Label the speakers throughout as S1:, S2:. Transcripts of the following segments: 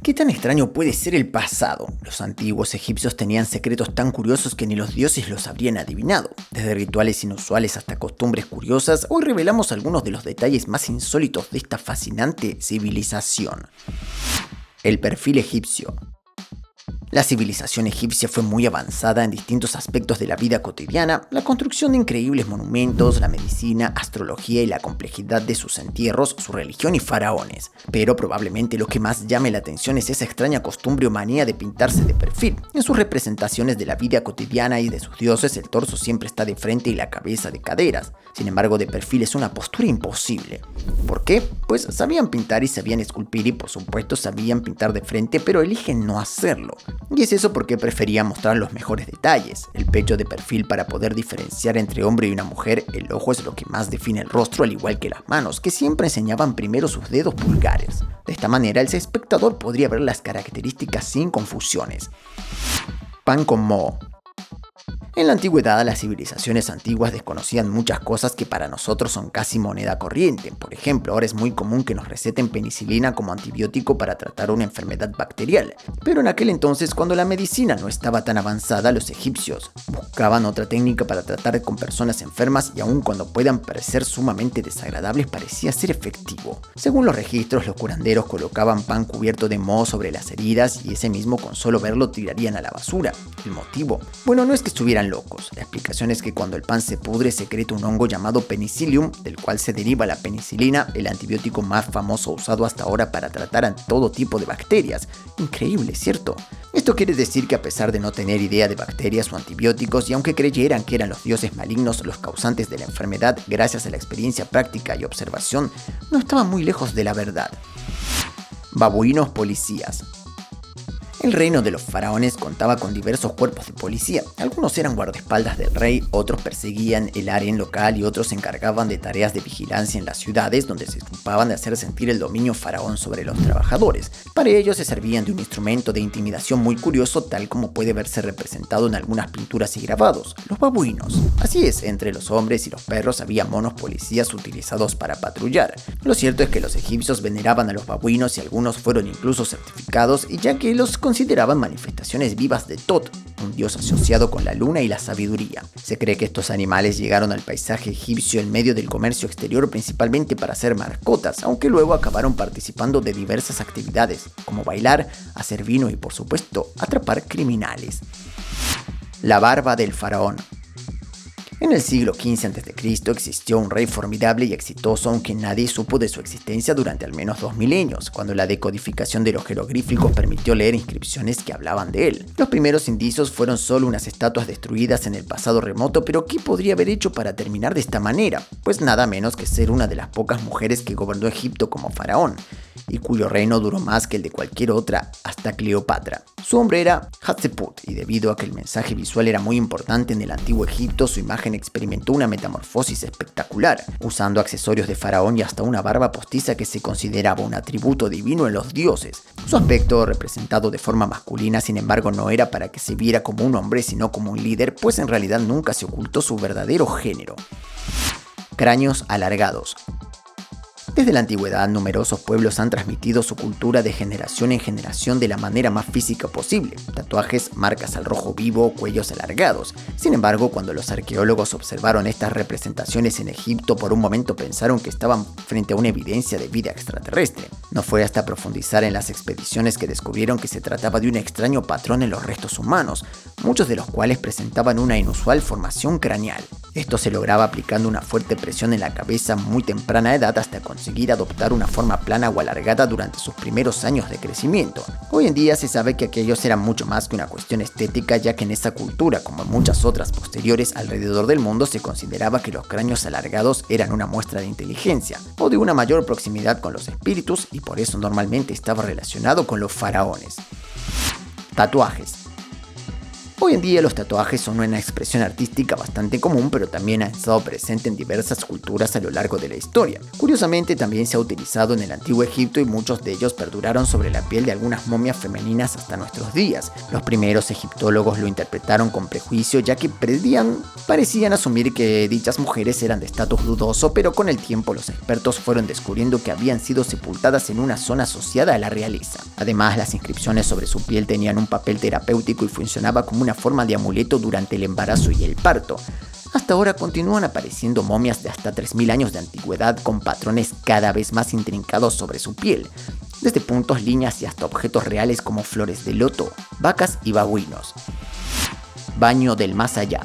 S1: ¿Qué tan extraño puede ser el pasado? Los antiguos egipcios tenían secretos tan curiosos que ni los dioses los habrían adivinado. Desde rituales inusuales hasta costumbres curiosas, hoy revelamos algunos de los detalles más insólitos de esta fascinante civilización. El perfil egipcio. La civilización egipcia fue muy avanzada en distintos aspectos de la vida cotidiana, la construcción de increíbles monumentos, la medicina, astrología y la complejidad de sus entierros, su religión y faraones. Pero probablemente lo que más llame la atención es esa extraña costumbre o manía de pintarse de perfil. En sus representaciones de la vida cotidiana y de sus dioses, el torso siempre está de frente y la cabeza de caderas. Sin embargo, de perfil es una postura imposible. ¿Por qué? Pues sabían pintar y sabían esculpir y por supuesto sabían pintar de frente, pero eligen no hacerlo. Y es eso porque preferían mostrar los mejores detalles. El pecho de perfil para poder diferenciar entre hombre y una mujer, el ojo es lo que más define el rostro, al igual que las manos, que siempre enseñaban primero sus dedos pulgares. De esta manera el espectador podría ver las características sin confusiones. Pan con moho. En la antigüedad, las civilizaciones antiguas desconocían muchas cosas que para nosotros son casi moneda corriente. Por ejemplo, ahora es muy común que nos receten penicilina como antibiótico para tratar una enfermedad bacterial. Pero en aquel entonces, cuando la medicina no estaba tan avanzada, los egipcios buscaban otra técnica para tratar con personas enfermas y aun cuando puedan parecer sumamente desagradables, parecía ser efectivo. Según los registros, los curanderos colocaban pan cubierto de moho sobre las heridas y ese mismo con solo verlo tirarían a la basura. ¿El motivo? Bueno, no es que estuvieran locos. La explicación es que cuando el pan se pudre secreta un hongo llamado penicillium, del cual se deriva la penicilina, el antibiótico más famoso usado hasta ahora para tratar a todo tipo de bacterias. Increíble, ¿cierto? Esto quiere decir que a pesar de no tener idea de bacterias o antibióticos, y aunque creyeran que eran los dioses malignos los causantes de la enfermedad, gracias a la experiencia práctica y observación, no estaban muy lejos de la verdad. Babuinos policías. El reino de los faraones contaba con diversos cuerpos de policía. Algunos eran guardaespaldas del rey, otros perseguían el harén local y otros se encargaban de tareas de vigilancia en las ciudades donde se ocupaban de hacer sentir el dominio faraón sobre los trabajadores. Para ello se servían de un instrumento de intimidación muy curioso, tal como puede verse representado en algunas pinturas y grabados, los babuinos. Así es, entre los hombres y los perros había monos policías utilizados para patrullar. Lo cierto es que los egipcios veneraban a los babuinos y algunos fueron incluso certificados, y ya que los consideraban manifestaciones vivas de Tot, un dios asociado con la luna y la sabiduría. Se cree que estos animales llegaron al paisaje egipcio en medio del comercio exterior principalmente para ser mascotas, aunque luego acabaron participando de diversas actividades, como bailar, hacer vino y por supuesto atrapar criminales. La barba del faraón. En el siglo XV a.C. existió un rey formidable y exitoso, aunque nadie supo de su existencia durante al menos 2 milenios, cuando la decodificación de los jeroglíficos permitió leer inscripciones que hablaban de él. Los primeros indicios fueron solo unas estatuas destruidas en el pasado remoto, pero ¿qué podría haber hecho para terminar de esta manera? Pues nada menos que ser una de las pocas mujeres que gobernó Egipto como faraón, y cuyo reino duró más que el de cualquier otra hasta Cleopatra. Su nombre era Hatshepsut, y debido a que el mensaje visual era muy importante en el antiguo Egipto, su imagen experimentó una metamorfosis espectacular, usando accesorios de faraón y hasta una barba postiza que se consideraba un atributo divino en los dioses. Su aspecto, representado de forma masculina, sin embargo, no era para que se viera como un hombre, sino como un líder, pues en realidad nunca se ocultó su verdadero género. Cráneos alargados. Desde la antigüedad, numerosos pueblos han transmitido su cultura de generación en generación de la manera más física posible: tatuajes, marcas al rojo vivo, cuellos alargados. Sin embargo, cuando los arqueólogos observaron estas representaciones en Egipto, por un momento pensaron que estaban frente a una evidencia de vida extraterrestre. No fue hasta profundizar en las expediciones que descubrieron que se trataba de un extraño patrón en los restos humanos, muchos de los cuales presentaban una inusual formación craneal. Esto se lograba aplicando una fuerte presión en la cabeza a muy temprana edad hasta conseguir adoptar una forma plana o alargada durante sus primeros años de crecimiento. Hoy en día se sabe que aquellos eran mucho más que una cuestión estética, ya que en esa cultura, como en muchas otras posteriores alrededor del mundo, se consideraba que los cráneos alargados eran una muestra de inteligencia o de una mayor proximidad con los espíritus, y por eso normalmente estaba relacionado con los faraones. Tatuajes. Hoy en día los tatuajes son una expresión artística bastante común, pero también han estado presentes en diversas culturas a lo largo de la historia. Curiosamente también se ha utilizado en el antiguo Egipto y muchos de ellos perduraron sobre la piel de algunas momias femeninas hasta nuestros días. Los primeros egiptólogos lo interpretaron con prejuicio, ya que parecían asumir que dichas mujeres eran de estatus dudoso, pero con el tiempo los expertos fueron descubriendo que habían sido sepultadas en una zona asociada a la realeza. Además, las inscripciones sobre su piel tenían un papel terapéutico y funcionaba como una forma de amuleto durante el embarazo y el parto. Hasta ahora continúan apareciendo momias de hasta 3000 años de antigüedad con patrones cada vez más intrincados sobre su piel, desde puntos, líneas y hasta objetos reales como flores de loto, vacas y babuinos. Baño del más allá.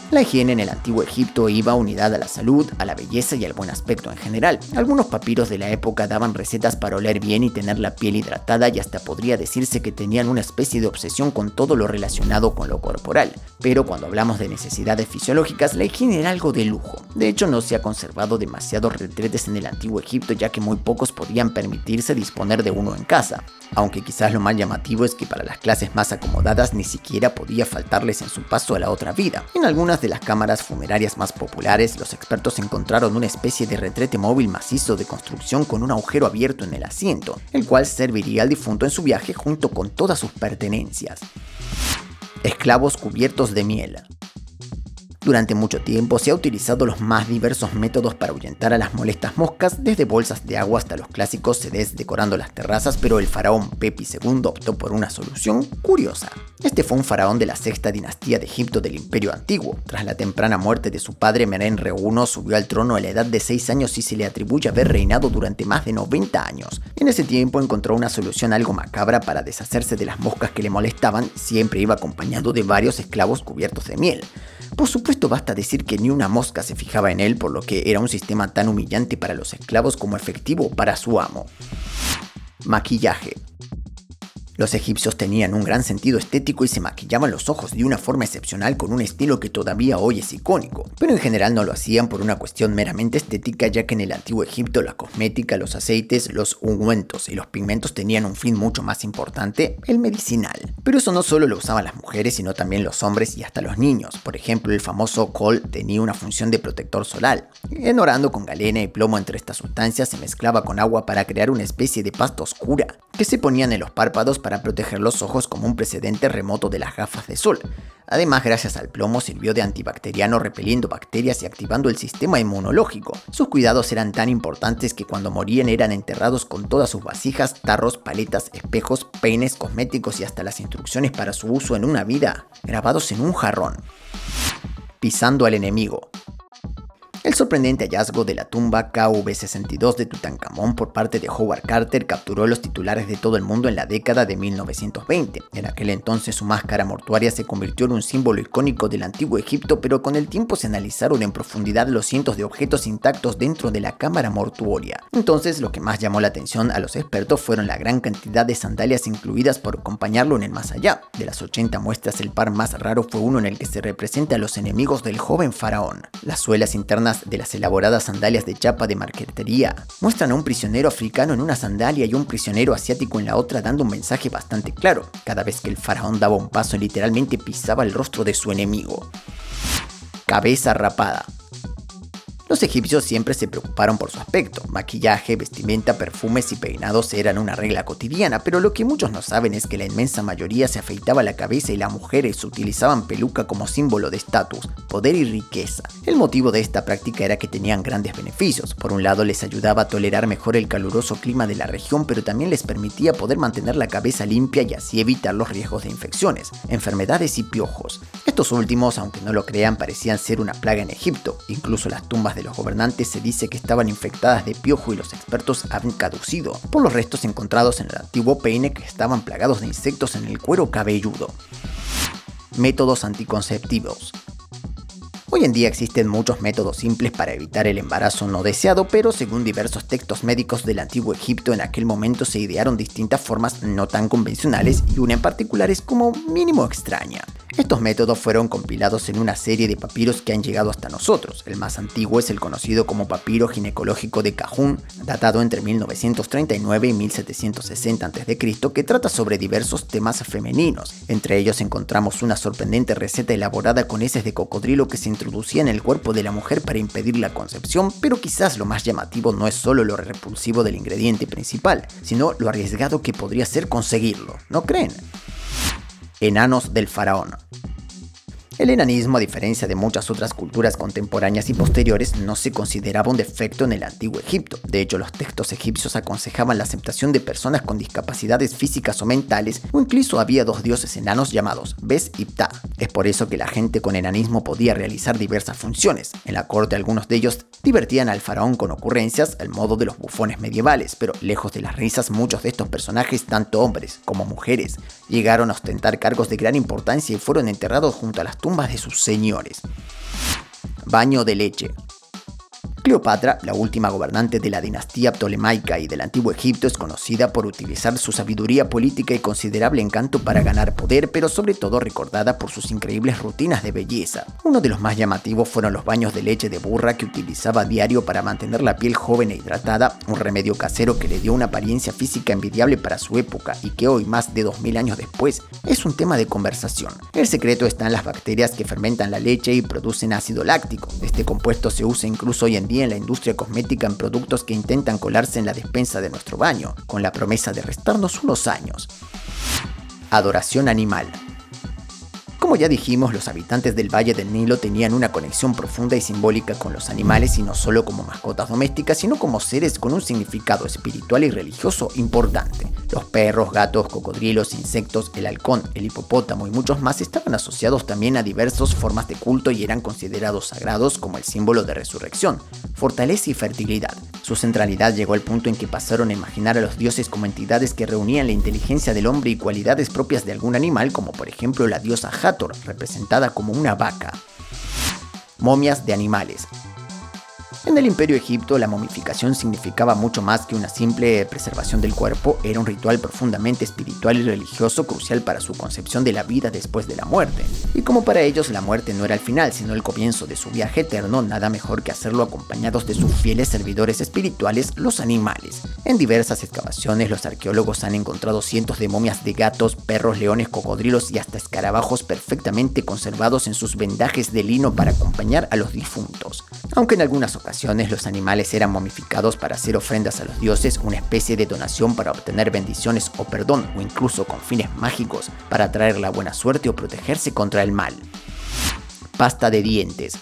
S1: La higiene en el antiguo Egipto iba unida a la salud, a la belleza y al buen aspecto en general. Algunos papiros de la época daban recetas para oler bien y tener la piel hidratada, y hasta podría decirse que tenían una especie de obsesión con todo lo relacionado con lo corporal. Pero cuando hablamos de necesidades fisiológicas, la higiene era algo de lujo. De hecho, no se ha conservado demasiados retretes en el antiguo Egipto, ya que muy pocos podían permitirse disponer de uno en casa. Aunque quizás lo más llamativo es que para las clases más acomodadas ni siquiera podía faltarles en su paso a la otra vida. En algunas de las cámaras funerarias más populares, los expertos encontraron una especie de retrete móvil macizo de construcción con un agujero abierto en el asiento, el cual serviría al difunto en su viaje junto con todas sus pertenencias. Esclavos cubiertos de miel. Durante mucho tiempo se ha utilizado los más diversos métodos para ahuyentar a las molestas moscas, desde bolsas de agua hasta los clásicos CDs decorando las terrazas, pero el faraón Pepi II optó por una solución curiosa. Este fue un faraón de la sexta dinastía de Egipto del Imperio Antiguo. Tras la temprana muerte de su padre, Merenre I subió al trono a la edad de 6 años y se le atribuye haber reinado durante más de 90 años. En ese tiempo encontró una solución algo macabra para deshacerse de las moscas que le molestaban. Siempre iba acompañado de varios esclavos cubiertos de miel. Por supuesto, basta decir que ni una mosca se fijaba en él, por lo que era un sistema tan humillante para los esclavos como efectivo para su amo. Maquillaje. Los egipcios tenían un gran sentido estético y se maquillaban los ojos de una forma excepcional con un estilo que todavía hoy es icónico, pero en general no lo hacían por una cuestión meramente estética, ya que en el antiguo Egipto la cosmética, los aceites, los ungüentos y los pigmentos tenían un fin mucho más importante, el medicinal. Pero eso no solo lo usaban las mujeres, sino también los hombres y hasta los niños. Por ejemplo, el famoso col tenía una función de protector solar. Enhorando con galena y plomo entre estas sustancias, se mezclaba con agua para crear una especie de pasta oscura que se ponían en los párpados para proteger los ojos, como un precedente remoto de las gafas de sol. Además, gracias al plomo sirvió de antibacteriano, repeliendo bacterias y activando el sistema inmunológico. Sus cuidados eran tan importantes que cuando morían eran enterrados con todas sus vasijas, tarros, paletas, espejos, peines, cosméticos y hasta las instrucciones para su uso en una vida grabados en un jarrón. Pisando al enemigo. El sorprendente hallazgo de la tumba KV62 de Tutankamón por parte de Howard Carter capturó los titulares de todo el mundo en la década de 1920. En aquel entonces su máscara mortuaria se convirtió en un símbolo icónico del antiguo Egipto, pero con el tiempo se analizaron en profundidad los cientos de objetos intactos dentro de la cámara mortuoria. Entonces lo que más llamó la atención a los expertos fueron la gran cantidad de sandalias incluidas por acompañarlo en el más allá. De las 80 muestras, el par más raro fue uno en el que se representa a los enemigos del joven faraón. Las suelas internas de las elaboradas sandalias de chapa de marquetería muestran a un prisionero africano en una sandalia y un prisionero asiático en la otra, dando un mensaje bastante claro. Cada vez que el faraón daba un paso, literalmente pisaba el rostro de su enemigo. Cabeza rapada. Los egipcios siempre se preocuparon por su aspecto. Maquillaje, vestimenta, perfumes y peinados eran una regla cotidiana, pero lo que muchos no saben es que la inmensa mayoría se afeitaba la cabeza y las mujeres utilizaban peluca como símbolo de estatus, poder y riqueza. El motivo de esta práctica era que tenían grandes beneficios. Por un lado, les ayudaba a tolerar mejor el caluroso clima de la región, pero también les permitía poder mantener la cabeza limpia y así evitar los riesgos de infecciones, enfermedades y piojos. Estos últimos, aunque no lo crean, parecían ser una plaga en Egipto. Incluso las tumbas de los gobernantes se dice que estaban infectadas de piojo y los expertos han caducido por los restos encontrados en el antiguo peine, que estaban plagados de insectos en el cuero cabelludo. Métodos anticonceptivos. Hoy en día existen muchos métodos simples para evitar el embarazo no deseado, pero según diversos textos médicos del antiguo Egipto, en aquel momento se idearon distintas formas no tan convencionales y una en particular es como mínimo extraña. Estos métodos fueron compilados en una serie de papiros que han llegado hasta nosotros. El más antiguo es el conocido como papiro ginecológico de Cajún, datado entre 1939 y 1760 a.C., que trata sobre diversos temas femeninos. Entre ellos encontramos una sorprendente receta elaborada con heces de cocodrilo que se introducía en el cuerpo de la mujer para impedir la concepción, pero quizás lo más llamativo no es solo lo repulsivo del ingrediente principal, sino lo arriesgado que podría ser conseguirlo, ¿no creen? Enanos del faraón. El enanismo, a diferencia de muchas otras culturas contemporáneas y posteriores, no se consideraba un defecto en el antiguo Egipto. De hecho, los textos egipcios aconsejaban la aceptación de personas con discapacidades físicas o mentales, o incluso había dos dioses enanos llamados Bes y Ptah. Es por eso que la gente con enanismo podía realizar diversas funciones. En la corte, algunos de ellos divertían al faraón con ocurrencias al modo de los bufones medievales, pero lejos de las risas, muchos de estos personajes, tanto hombres como mujeres, llegaron a ostentar cargos de gran importancia y fueron enterrados junto a las tumbas de sus señores. Baño de leche. Cleopatra, la última gobernante de la dinastía ptolemaica y del antiguo Egipto, es conocida por utilizar su sabiduría política y considerable encanto para ganar poder, pero sobre todo recordada por sus increíbles rutinas de belleza. Uno de los más llamativos fueron los baños de leche de burra que utilizaba a diario para mantener la piel joven e hidratada, un remedio casero que le dio una apariencia física envidiable para su época y que hoy, más de 2000 años después, es un tema de conversación. El secreto está en las bacterias que fermentan la leche y producen ácido láctico. Este compuesto se usa incluso hoy en día en la industria cosmética en productos que intentan colarse en la despensa de nuestro baño, con la promesa de restarnos unos años. Adoración animal. Como ya dijimos, los habitantes del Valle del Nilo tenían una conexión profunda y simbólica con los animales, y no solo como mascotas domésticas, sino como seres con un significado espiritual y religioso importante. Los perros, gatos, cocodrilos, insectos, el halcón, el hipopótamo y muchos más estaban asociados también a diversas formas de culto y eran considerados sagrados como el símbolo de resurrección, fortaleza y fertilidad. Su centralidad llegó al punto en que pasaron a imaginar a los dioses como entidades que reunían la inteligencia del hombre y cualidades propias de algún animal, como por ejemplo la diosa Hathor, representada como una vaca. Momias de animales. En el Imperio Egipto, la momificación significaba mucho más que una simple preservación del cuerpo, era un ritual profundamente espiritual y religioso crucial para su concepción de la vida después de la muerte. Y como para ellos la muerte no era el final, sino el comienzo de su viaje eterno, nada mejor que hacerlo acompañados de sus fieles servidores espirituales, los animales. En diversas excavaciones, los arqueólogos han encontrado cientos de momias de gatos, perros, leones, cocodrilos y hasta escarabajos perfectamente conservados en sus vendajes de lino para acompañar a los difuntos. Aunque en algunas ocasiones los animales eran momificados para hacer ofrendas a los dioses, una especie de donación para obtener bendiciones o perdón, o incluso con fines mágicos para traer la buena suerte o protegerse contra el mal. Pasta de dientes.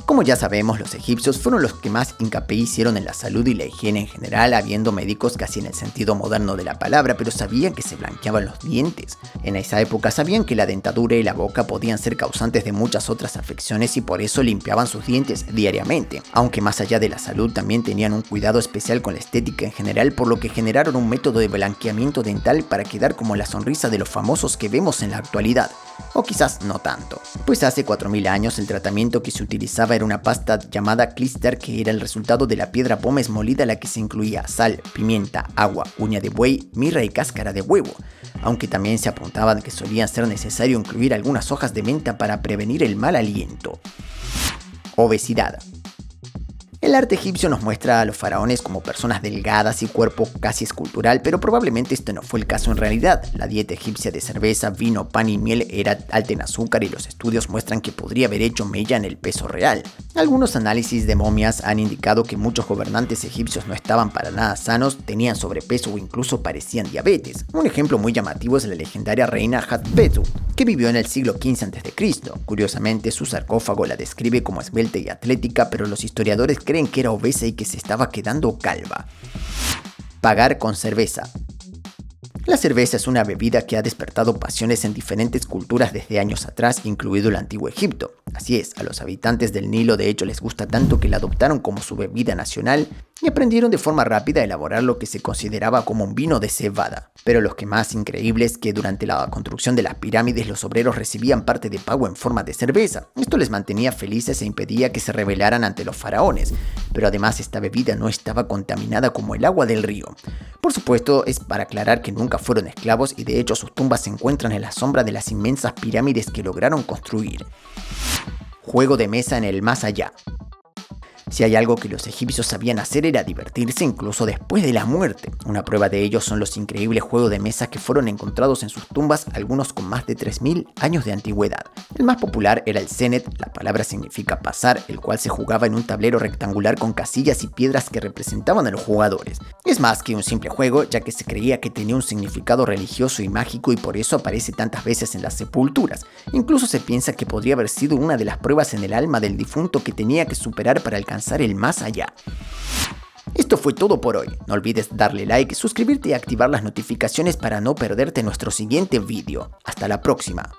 S1: Como ya sabemos, los egipcios fueron los que más hincapié hicieron en la salud y la higiene en general, habiendo médicos casi en el sentido moderno de la palabra, pero sabían que se blanqueaban los dientes. En esa época sabían que la dentadura y la boca podían ser causantes de muchas otras afecciones y por eso limpiaban sus dientes diariamente. Aunque más allá de la salud también tenían un cuidado especial con la estética en general, por lo que generaron un método de blanqueamiento dental para quedar como la sonrisa de los famosos que vemos en la actualidad. O quizás no tanto, pues hace 4000 años el tratamiento que se utilizaba era una pasta llamada clíster, que era el resultado de la piedra pómez molida, a la que se incluía sal, pimienta, agua, uña de buey, mirra y cáscara de huevo, aunque también se apuntaba que solía ser necesario incluir algunas hojas de menta para prevenir el mal aliento. Obesidad. El arte egipcio nos muestra a los faraones como personas delgadas y cuerpo casi escultural, pero probablemente este no fue el caso en realidad. La dieta egipcia de cerveza, vino, pan y miel era alta en azúcar y los estudios muestran que podría haber hecho mella en el peso real. Algunos análisis de momias han indicado que muchos gobernantes egipcios no estaban para nada sanos, tenían sobrepeso o incluso padecían diabetes. Un ejemplo muy llamativo es la legendaria reina Hatshepsut, que vivió en el siglo XV a.C. Curiosamente, su sarcófago la describe como esbelta y atlética, pero los historiadores creen que era obesa y que se estaba quedando calva. Pagar con cerveza. La cerveza es una bebida que ha despertado pasiones en diferentes culturas desde años atrás, incluido el antiguo Egipto. Así es, a los habitantes del Nilo de hecho les gusta tanto que la adoptaron como su bebida nacional, y aprendieron de forma rápida a elaborar lo que se consideraba como un vino de cebada. Pero lo que más increíble es que durante la construcción de las pirámides los obreros recibían parte de pago en forma de cerveza. Esto les mantenía felices e impedía que se rebelaran ante los faraones, pero además esta bebida no estaba contaminada como el agua del río. Por supuesto, es para aclarar que nunca fueron esclavos y de hecho sus tumbas se encuentran en la sombra de las inmensas pirámides que lograron construir. Juego de mesa en el más allá. Si hay algo que los egipcios sabían hacer era divertirse incluso después de la muerte. Una prueba de ello son los increíbles juegos de mesa que fueron encontrados en sus tumbas, algunos con más de 3000 años de antigüedad. El más popular era el Senet, la palabra significa pasar, el cual se jugaba en un tablero rectangular con casillas y piedras que representaban a los jugadores. Es más que un simple juego, ya que se creía que tenía un significado religioso y mágico y por eso aparece tantas veces en las sepulturas. Incluso se piensa que podría haber sido una de las pruebas en el alma del difunto que tenía que superar para alcanzar el más allá. Esto fue todo por hoy. No olvides darle like, suscribirte y activar las notificaciones para no perderte nuestro siguiente vídeo. Hasta la próxima.